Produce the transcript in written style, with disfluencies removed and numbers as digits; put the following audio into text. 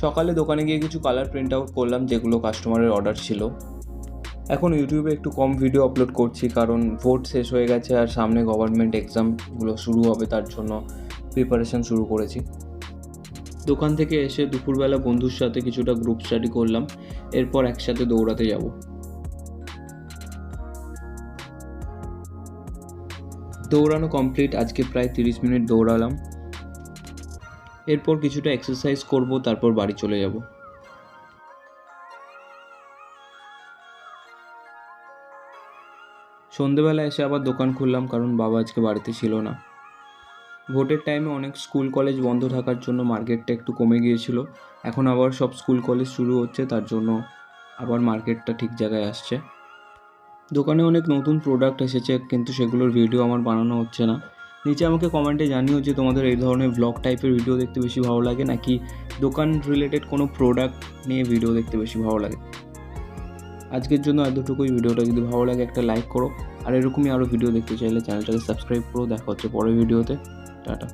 সকালে দোকানে গিয়ে কিছু কালার প্রিন্ট আউট করলাম যেগুলো কাস্টমারের অর্ডার ছিল। এখন ইউটিউবে একটু কম ভিডিও আপলোড করছি কারণ ভোট শেষ হয়ে গেছে আর সামনে গভর্নমেন্ট এক্সামগুলো শুরু হবে, তার জন্য প্রিপারেশন শুরু করেছি। দোকান থেকে এসে দুপুরবেলা বন্ধুর সাথে কিছুটা গ্রুপ স্টাডি করলাম, এরপর একসাথে দৌড়াতে যাব। দৌড়ানো কমপ্লিট, আজকে প্রায় 30 মিনিট দৌড়ালাম। এরপর কিছুটা এক্সারসাইজ করব, তারপর বাড়ি চলে যাব। সন্ধেবেলা এসে আবার দোকান খুললাম কারণ বাবা আজকে বাড়িতে ছিল না। ভোটের টাইমে অনেক স্কুল কলেজ বন্ধ থাকার জন্য মার্কেটটা একটু কমে গিয়েছিল, এখন আবার সব স্কুল কলেজ শুরু হচ্ছে, তার জন্য আবার মার্কেটটা ঠিক জায়গায় আসছে। দোকানে অনেক নতুন প্রোডাক্ট এসেছে কিন্তু সেগুলোর ভিডিও আমার বানানো হচ্ছে না। নিচে আমাকে কমেন্টে জানিও যে তোমাদের এই ধরনের ব্লগ টাইপের ভিডিও দেখতে বেশি ভালো লাগে নাকি দোকান রিলেটেড কোনো প্রোডাক্ট নিয়ে ভিডিও দেখতে বেশি ভালো লাগে। আজকের জন্য এতটুকুই। ভিডিওটা যদি ভালো লাগে একটা লাইক করো, আর এরকমই আরও ভিডিও দেখতে চাইলে চ্যানেলটাকে সাবস্ক্রাইব করো। দেখা হচ্ছে পরের ভিডিওতে। টাটা।